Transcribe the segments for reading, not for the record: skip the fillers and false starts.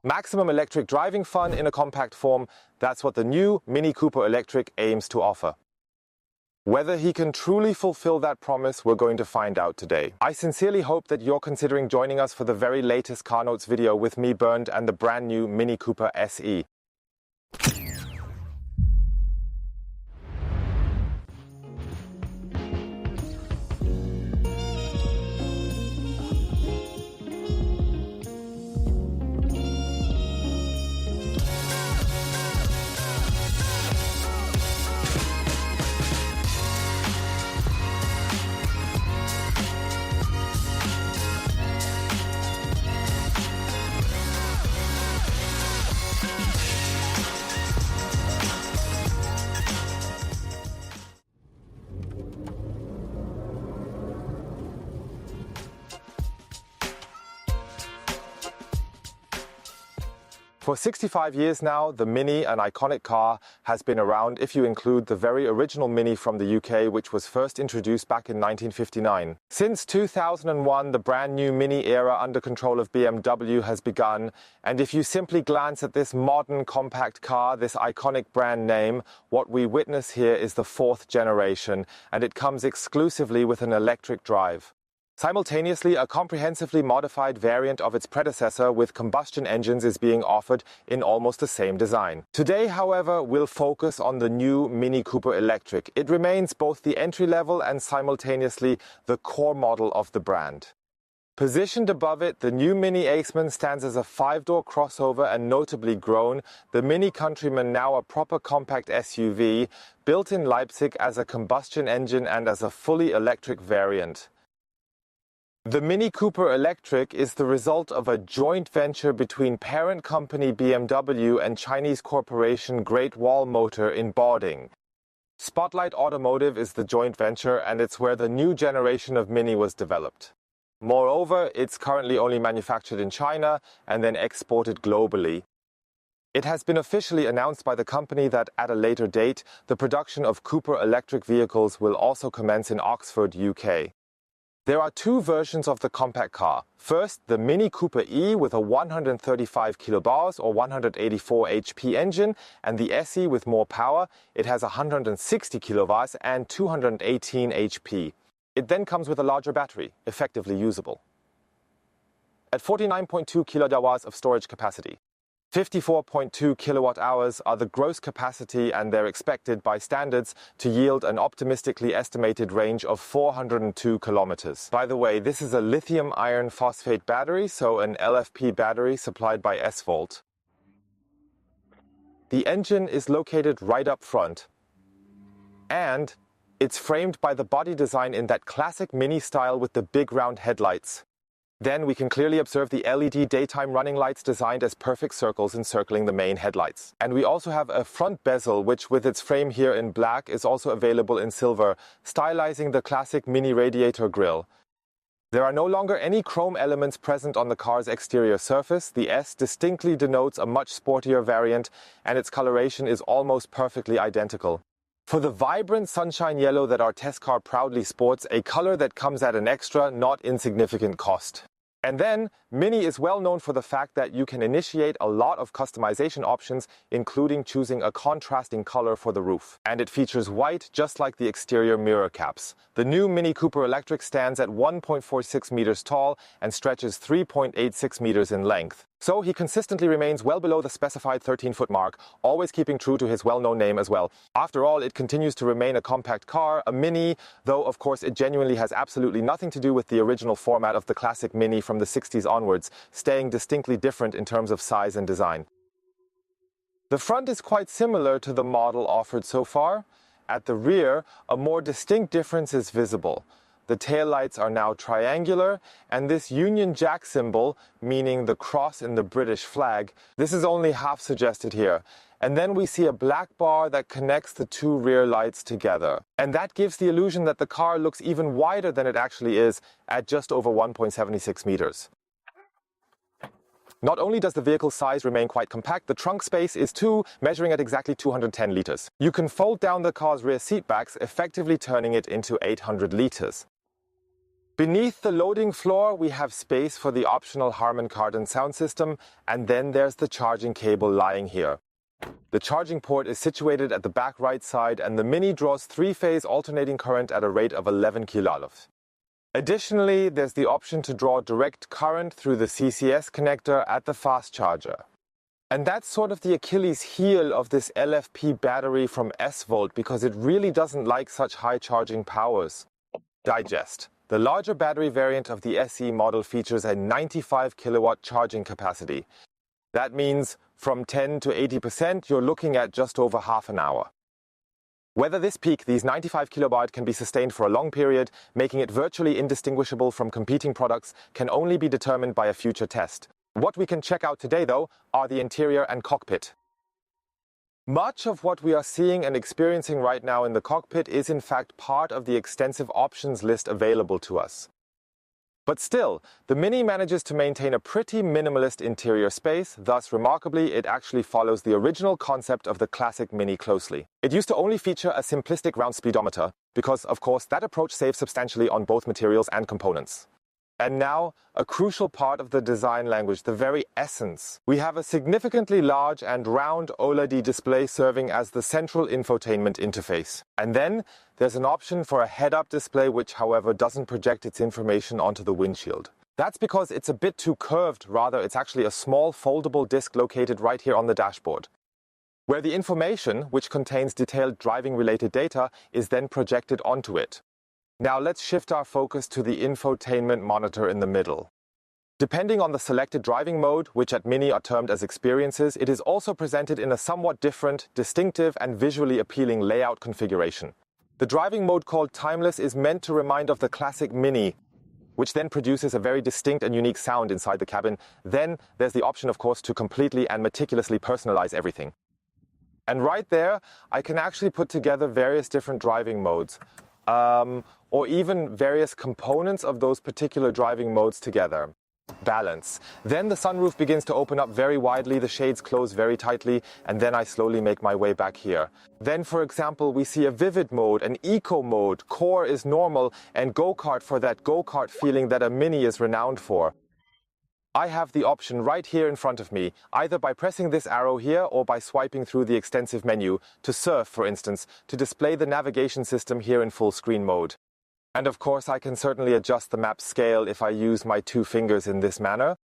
Maximum electric driving fun in a compact form, that's what the new Mini Cooper Electric aims to offer. Whether he can truly fulfill that promise, we're going to find out today. I sincerely hope that you're considering joining us for the very latest car notes video with me, Bernd, and the brand new Mini Cooper SE. For 65 years now, the Mini, an iconic car, has been around if you include the very original Mini from the UK, which was first introduced back in 1959. Since 2001, the brand new Mini era under control of BMW has begun, and if you simply glance at this modern compact car, this iconic brand name, what we witness here is the fourth generation, and it comes exclusively with an electric drive. Simultaneously, a comprehensively modified variant of its predecessor with combustion engines is being offered in almost the same design. Today, however, we'll focus on the new Mini Cooper Electric. It remains both the entry-level and simultaneously the core model of the brand. Positioned above it, the new Mini Aceman stands as a 5-door crossover and notably grown, the Mini Countryman, now a proper compact SUV, built in Leipzig as a combustion engine and as a fully electric variant. The Mini Cooper Electric is the result of a joint venture between parent company BMW and Chinese corporation Great Wall Motor in Baoding. Spotlight Automotive is the joint venture, and it's where the new generation of Mini was developed. Moreover, it's currently only manufactured in China and then exported globally. It has been officially announced by the company that at a later date, the production of Cooper electric vehicles will also commence in Oxford, UK. There are two versions of the compact car. First, the Mini Cooper E with a 135 kilobars or 184 HP engine, and the SE with more power. It has 160 kilowatts and 218 HP. It then comes with a larger battery, effectively usable, at 49.2 kilowatt-hours of storage capacity. 54.2 kilowatt-hours are the gross capacity, and they're expected by standards to yield an optimistically estimated range of 402 kilometers. By the way, this is a lithium iron phosphate battery, so an LFP battery supplied by S-Volt. The engine is located right up front, and it's framed by the body design in that classic Mini style with the big round headlights. Then we can clearly observe the LED daytime running lights designed as perfect circles encircling the main headlights. And we also have a front bezel, which with its frame here in black is also available in silver, stylizing the classic Mini radiator grille. There are no longer any chrome elements present on the car's exterior surface. The S distinctly denotes a much sportier variant, and its coloration is almost perfectly identical. For the vibrant sunshine yellow that our test car proudly sports, a color that comes at an extra, not insignificant cost. And then, Mini is well known for the fact that you can initiate a lot of customization options, including choosing a contrasting color for the roof. And it features white, just like the exterior mirror caps. The new Mini Cooper Electric stands at 1.46 meters tall and stretches 3.86 meters in length. So he consistently remains well below the specified 13-foot mark, always keeping true to his well-known name as well. After all, it continues to remain a compact car, a Mini, though of course it genuinely has absolutely nothing to do with the original format of the classic Mini from the 60s onwards, staying distinctly different in terms of size and design. The front is quite similar to the model offered so far. At the rear, a more distinct difference is visible. The taillights are now triangular, and this Union Jack symbol, meaning the cross in the British flag, this is only half suggested here. And then we see a black bar that connects the two rear lights together. And that gives the illusion that the car looks even wider than it actually is, at just over 1.76 meters. Not only does the vehicle's size remain quite compact, the trunk space is too, measuring at exactly 210 liters. You can fold down the car's rear seat backs, effectively turning it into 800 liters. Beneath the loading floor, we have space for the optional Harman Kardon sound system, and then there's the charging cable lying here. The charging port is situated at the back right side, and the Mini draws 3-phase alternating current at a rate of 11 kA. Additionally, there's the option to draw direct current through the CCS connector at the fast charger. And that's sort of the Achilles heel of this LFP battery from S-Volt, because it really doesn't like such high charging powers. Digest. The larger battery variant of the SE model features a 95 kilowatt charging capacity. That means from 10 to 80%, you're looking at just over half an hour. Whether this peak, these 95 kilowatt, can be sustained for a long period, making it virtually indistinguishable from competing products, can only be determined by a future test. What we can check out today, though, are the interior and cockpit. Much of what we are seeing and experiencing right now in the cockpit is in fact part of the extensive options list available to us. But still, the Mini manages to maintain a pretty minimalist interior space, thus remarkably it actually follows the original concept of the classic Mini closely. It used to only feature a simplistic round speedometer, because of course that approach saves substantially on both materials and components. And now, a crucial part of the design language, the very essence. We have a significantly large and round OLED display serving as the central infotainment interface. And then, there's an option for a head-up display which, however, doesn't project its information onto the windshield. That's because it's a bit too curved, rather it's actually a small foldable disc located right here on the dashboard, where the information, which contains detailed driving-related data, is then projected onto it. Now let's shift our focus to the infotainment monitor in the middle. Depending on the selected driving mode, which at Mini are termed as experiences, it is also presented in a somewhat different, distinctive and visually appealing layout configuration. The driving mode called Timeless is meant to remind of the classic Mini, which then produces a very distinct and unique sound inside the cabin. Then there's the option, of course, to completely and meticulously personalize everything. And right there, I can actually put together various different driving modes. Or even various components of those particular driving modes together. Balance. Then the sunroof begins to open up very widely, the shades close very tightly, and then I slowly make my way back here. Then, for example, we see a vivid mode, an eco mode, core is normal, and go-kart for that go-kart feeling that a Mini is renowned for. I have the option right here in front of me, either by pressing this arrow here or by swiping through the extensive menu, to surf, for instance, to display the navigation system here in full screen mode. And of course, I can certainly adjust the map scale if I use my 2 fingers in this manner.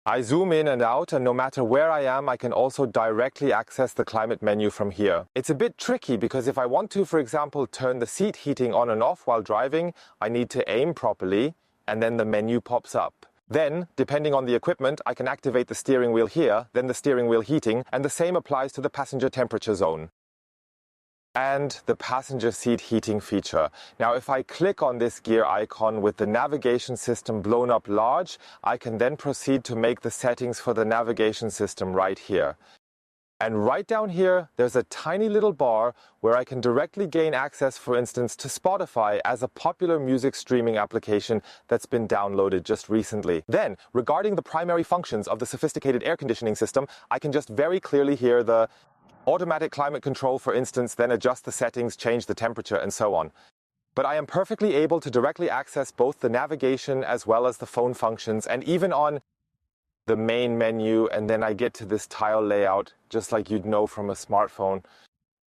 I zoom in and out, and no matter where I am, I can also directly access the climate menu from here. It's a bit tricky because if I want to, for example, turn the seat heating on and off while driving, I need to aim properly, and then the menu pops up. Then, depending on the equipment, I can activate the steering wheel here, then the steering wheel heating, and the same applies to the passenger temperature zone. And the passenger seat heating feature. Now, if I click on this gear icon with the navigation system blown up large, I can then proceed to make the settings for the navigation system right here. And right down here, there's a tiny little bar where I can directly gain access, for instance, to Spotify as a popular music streaming application that's been downloaded just recently. Then, regarding the primary functions of the sophisticated air conditioning system, I can just very clearly hear the automatic climate control, for instance, then adjust the settings, change the temperature, and so on. But I am perfectly able to directly access both the navigation as well as the phone functions, and even on the main menu, and then I get to this tile layout, just like you'd know from a smartphone.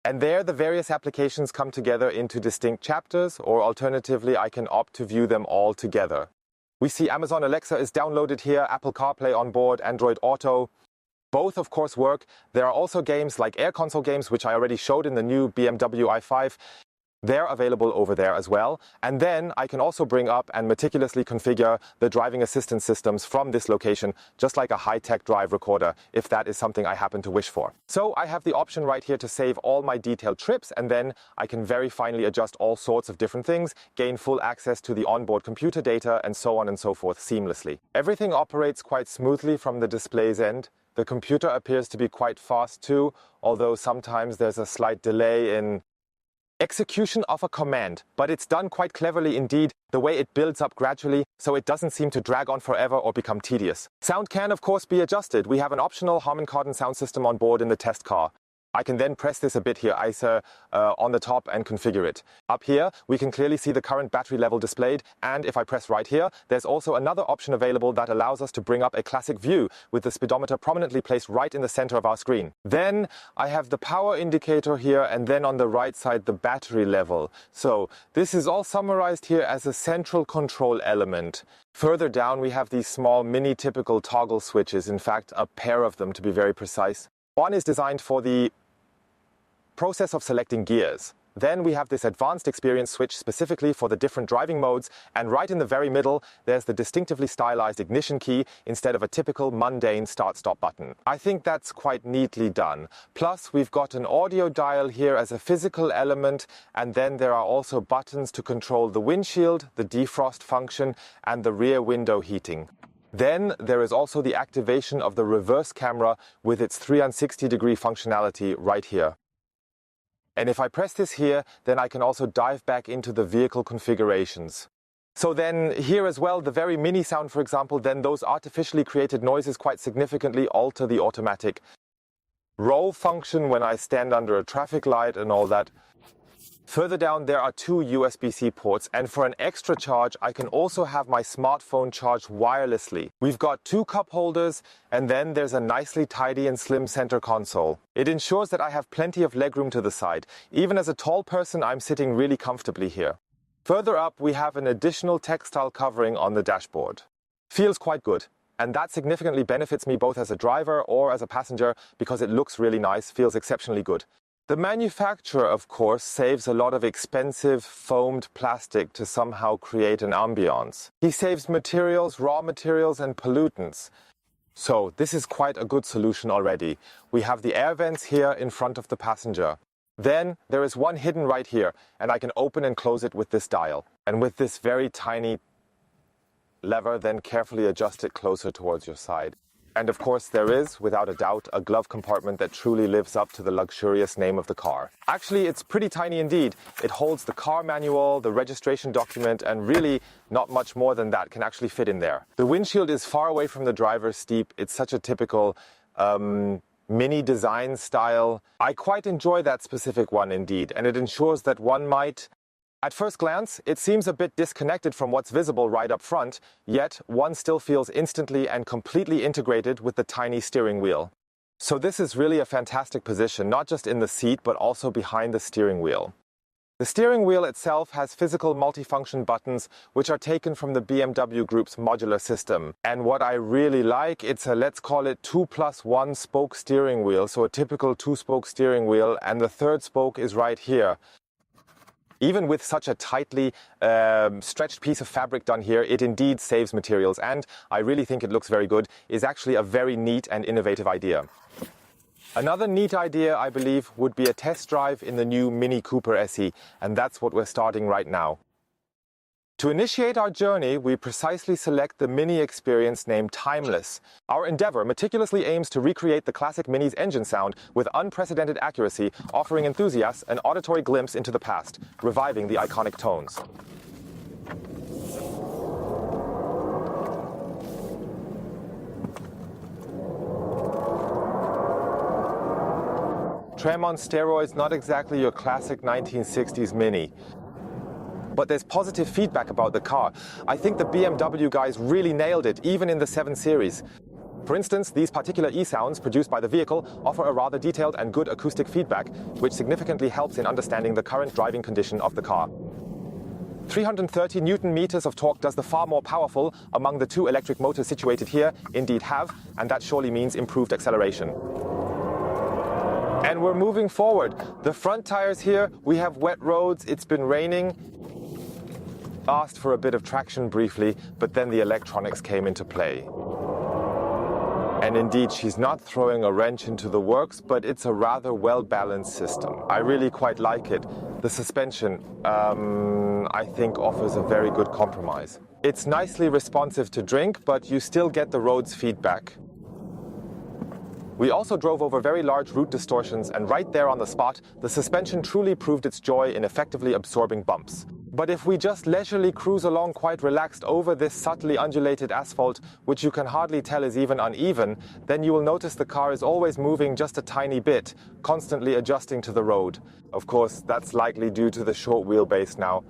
And there the various applications come together into distinct chapters, or alternatively I can opt to view them all together. We see Amazon Alexa is downloaded here, Apple CarPlay on board, Android Auto. Both, of course, work. There are also games like air console games, which I already showed in the new BMW i5. They're available over there as well. And then I can also bring up and meticulously configure the driving assistance systems from this location, just like a high-tech drive recorder, if that is something I happen to wish for. So I have the option right here to save all my detailed trips, and then I can very finely adjust all sorts of different things, gain full access to the onboard computer data, and so on and so forth seamlessly. Everything operates quite smoothly from the display's end. The computer appears to be quite fast too, although sometimes there's a slight delay in execution of a command, but it's done quite cleverly indeed, the way it builds up gradually, so it doesn't seem to drag on forever or become tedious. Sound can, of course, be adjusted. We have an optional Harman Kardon sound system on board in the test car. I can then press this a bit here, ISA, on the top and configure it. Up here, we can clearly see the current battery level displayed, and if I press right here, there's also another option available that allows us to bring up a classic view with the speedometer prominently placed right in the center of our screen. Then I have the power indicator here, and then on the right side, the battery level. So this is all summarized here as a central control element. Further down, we have these small mini typical toggle switches, in fact, a pair of them to be very precise. One is designed for the process of selecting gears. Then we have this advanced experience switch specifically for the different driving modes, and right in the very middle there's the distinctively stylized ignition key instead of a typical mundane start-stop button. I think that's quite neatly done. Plus we've got an audio dial here as a physical element, and then there are also buttons to control the windshield, the defrost function, and the rear window heating. Then there is also the activation of the reverse camera with its 360-degree functionality right here. And if I press this here, then I can also dive back into the vehicle configurations. So then here as well, the very mini sound, for example, then those artificially created noises quite significantly alter the automatic roll function when I stand under a traffic light and all that. Further down, there are two USB-C ports, and for an extra charge, I can also have my smartphone charged wirelessly. We've got two cup holders, and then there's a nicely tidy and slim center console. It ensures that I have plenty of legroom to the side. Even as a tall person, I'm sitting really comfortably here. Further up, we have an additional textile covering on the dashboard. Feels quite good. And that significantly benefits me both as a driver or as a passenger because it looks really nice, feels exceptionally good. The manufacturer, of course, saves a lot of expensive foamed plastic to somehow create an ambiance. He saves materials, raw materials, and pollutants. So this is quite a good solution already. We have the air vents here in front of the passenger. Then there is one hidden right here, and I can open and close it with this dial. And with this very tiny lever, then carefully adjust it closer towards your side. And of course there is, without a doubt, a glove compartment that truly lives up to the luxurious name of the car. Actually, it's pretty tiny indeed. It holds the car manual, the registration document, and really not much more than that can actually fit in there. The windshield is far away from the driver's seat. It's such a typical mini design style. I quite enjoy that specific one indeed, and it ensures that one might... At first glance, it seems a bit disconnected from what's visible right up front, yet one still feels instantly and completely integrated with the tiny steering wheel. So this is really a fantastic position, not just in the seat, but also behind the steering wheel. The steering wheel itself has physical multifunction buttons, which are taken from the BMW Group's modular system. And what I really like, it's a, let's call it 2+1 spoke steering wheel, so a typical 2-spoke steering wheel, and the third spoke is right here. Even with such a tightly stretched piece of fabric done here, it indeed saves materials, and I really think it looks very good. Is actually a very neat and innovative idea. Another neat idea, I believe, would be a test drive in the new Mini Cooper SE, and that's what we're starting right now. To initiate our journey, we precisely select the Mini experience named Timeless. Our endeavor meticulously aims to recreate the classic Mini's engine sound with unprecedented accuracy, offering enthusiasts an auditory glimpse into the past, reviving the iconic tones. Trim on steroids, not exactly your classic 1960s Mini. But there's positive feedback about the car. I think the BMW guys really nailed it, even in the 7 Series. For instance, these particular e-sounds produced by the vehicle offer a rather detailed and good acoustic feedback, which significantly helps in understanding the current driving condition of the car. 330 Newton-meters of torque does the far more powerful among the 2 electric motors situated here indeed have, and that surely means improved acceleration. And we're moving forward. The front tires here, we have wet roads, it's been raining. Asked for a bit of traction briefly, but then the electronics came into play. And indeed, she's not throwing a wrench into the works, but it's a rather well-balanced system. I really quite like it. The suspension, I think, offers a very good compromise. It's nicely responsive to drink, but you still get the road's feedback. We also drove over very large route distortions, and right there on the spot, the suspension truly proved its joy in effectively absorbing bumps. But if we just leisurely cruise along quite relaxed over this subtly undulated asphalt, which you can hardly tell is even uneven, then you will notice the car is always moving just a tiny bit, constantly adjusting to the road. Of course, that's likely due to the short wheelbase now.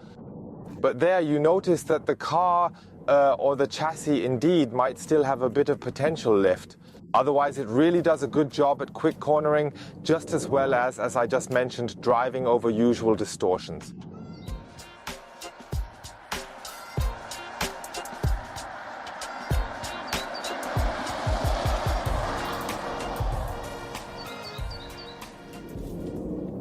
But there you notice that the car or the chassis indeed might still have a bit of potential lift. Otherwise, it really does a good job at quick cornering, just as well as I just mentioned, driving over usual distortions.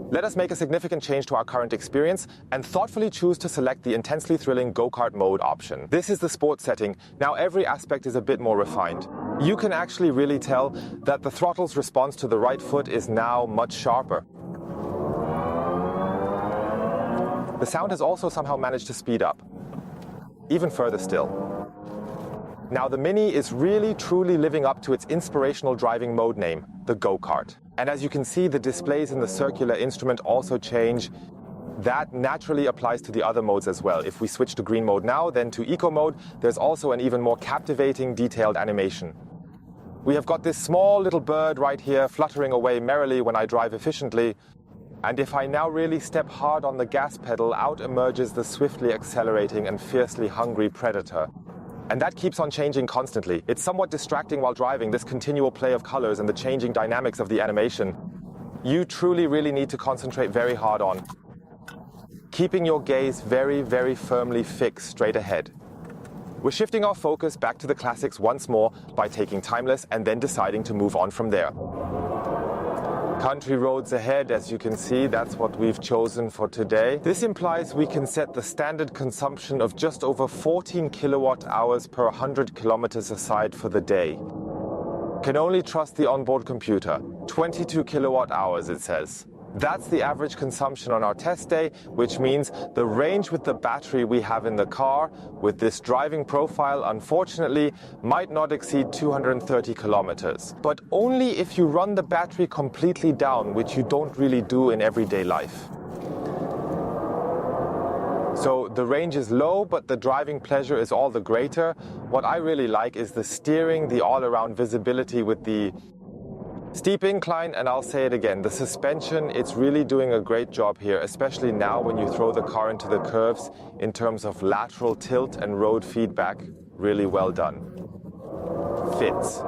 Let us make a significant change to our current experience and thoughtfully choose to select the intensely thrilling go-kart mode option. This is the sport setting. Now every aspect is a bit more refined. You can actually really tell that the throttle's response to the right foot is now much sharper. The sound has also somehow managed to speed up, even further still. Now the Mini is really truly living up to its inspirational driving mode name, the go-kart. And as you can see, the displays in the circular instrument also change. That naturally applies to the other modes as well. If we switch to green mode now, then to eco mode, there's also an even more captivating, detailed animation. We have got this small little bird right here fluttering away merrily when I drive efficiently. And if I now really step hard on the gas pedal, out emerges the swiftly accelerating and fiercely hungry predator. And that keeps on changing constantly. It's somewhat distracting while driving, this continual play of colors and the changing dynamics of the animation. You truly really need to concentrate very hard on keeping your gaze very, very firmly fixed straight ahead. We're shifting our focus back to the classics once more by taking Timeless and then deciding to move on from there. Country roads ahead, as you can see, that's what we've chosen for today. This implies we can set the standard consumption of just over 14 kilowatt hours per 100 kilometers aside for the day. Can only trust the onboard computer. 22 kilowatt hours, it says. That's the average consumption on our test day, which means the range with the battery we have in the car with this driving profile, unfortunately, might not exceed 230 kilometers. But only if you run the battery completely down, which you don't really do in everyday life. So the range is low, but the driving pleasure is all the greater. What I really like is the steering, the all-around visibility with the steep incline, and I'll say it again, the suspension, it's really doing a great job here, especially now when you throw the car into the curves in terms of lateral tilt and road feedback. Really well done. Fits.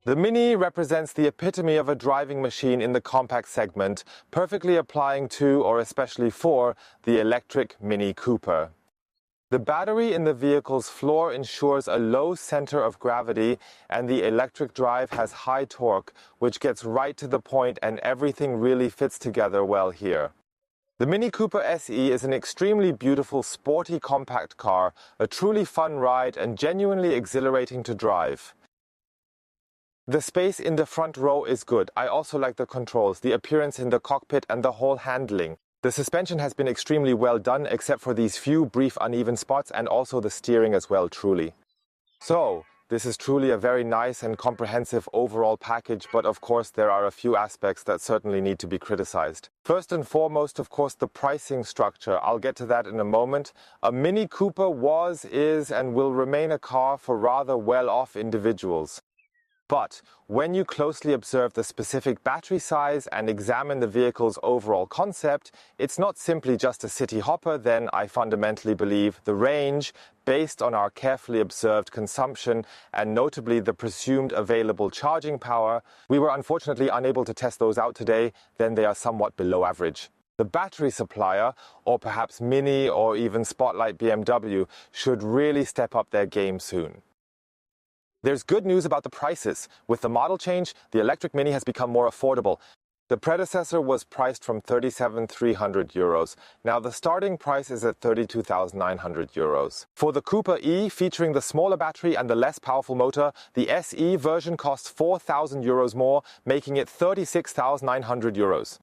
The Mini represents the epitome of a driving machine in the compact segment, perfectly applying to, or especially for, the electric Mini Cooper. The battery in the vehicle's floor ensures a low center of gravity, and the electric drive has high torque, which gets right to the point, and everything really fits together well here. The Mini Cooper SE is an extremely beautiful, sporty compact car, a truly fun ride and genuinely exhilarating to drive. The space in the front row is good. I also like the controls, the appearance in the cockpit and the whole handling. The suspension has been extremely well done, except for these few brief uneven spots, and also the steering as well, truly. So, this is truly a very nice and comprehensive overall package, but of course there are a few aspects that certainly need to be criticized. First and foremost, of course, the pricing structure. I'll get to that in a moment. A Mini Cooper was, is, and will remain a car for rather well-off individuals. But when you closely observe the specific battery size and examine the vehicle's overall concept, it's not simply just a city hopper. Then I fundamentally believe the range, based on our carefully observed consumption and notably the presumed available charging power, we were unfortunately unable to test those out today, then they are somewhat below average. The battery supplier, or perhaps Mini or even Spotlight BMW, should really step up their game soon. There's good news about the prices. With the model change, the electric Mini has become more affordable. The predecessor was priced from €37,300. Now the starting price is at €32,900. For the Cooper E, featuring the smaller battery and the less powerful motor, the SE version costs €4,000 more, making it €36,900.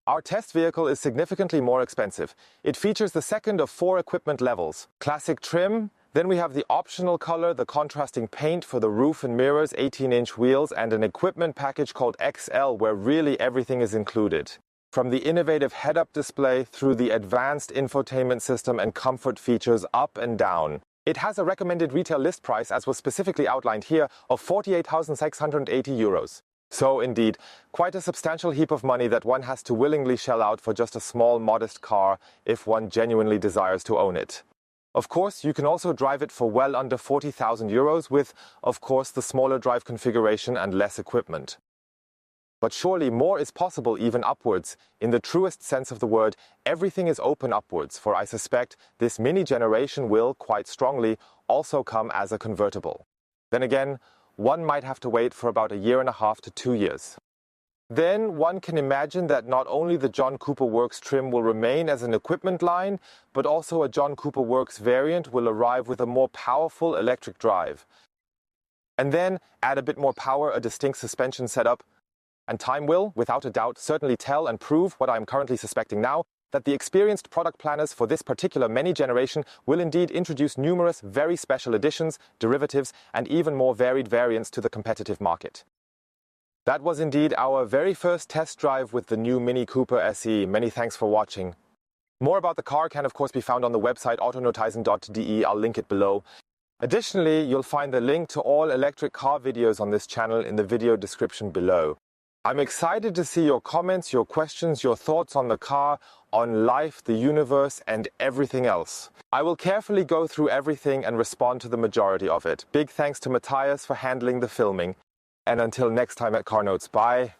Our test vehicle is significantly more expensive. It features the second of 4 equipment levels. Classic trim, then we have the optional color, the contrasting paint for the roof and mirrors, 18-inch wheels, and an equipment package called XL, where really everything is included. From the innovative head-up display through the advanced infotainment system and comfort features up and down. It has a recommended retail list price, as was specifically outlined here, of €48,680. So indeed, quite a substantial heap of money that one has to willingly shell out for just a small, modest car if one genuinely desires to own it. Of course, you can also drive it for well under €40,000 with, of course, the smaller drive configuration and less equipment. But surely more is possible even upwards. In the truest sense of the word, everything is open upwards, for I suspect this Mini generation will, quite strongly, also come as a convertible. Then again, one might have to wait for about 1.5 to 2 years. Then one can imagine that not only the John Cooper Works trim will remain as an equipment line, but also a John Cooper Works variant will arrive with a more powerful electric drive. And then add a bit more power, a distinct suspension setup, and time will, without a doubt, certainly tell and prove what I am currently suspecting now, that the experienced product planners for this particular Mini generation will indeed introduce numerous very special additions, derivatives, and even more varied variants to the competitive market. That was indeed our very first test drive with the new Mini Cooper SE. Many thanks for watching. More about the car can of course be found on the website autonotizen.de. I'll link it below. Additionally, you'll find the link to all electric car videos on this channel in the video description below. I'm excited to see your comments, your questions, your thoughts on the car, on life, the universe, and everything else. I will carefully go through everything and respond to the majority of it. Big thanks to Matthias for handling the filming. And until next time at Car Notes, bye.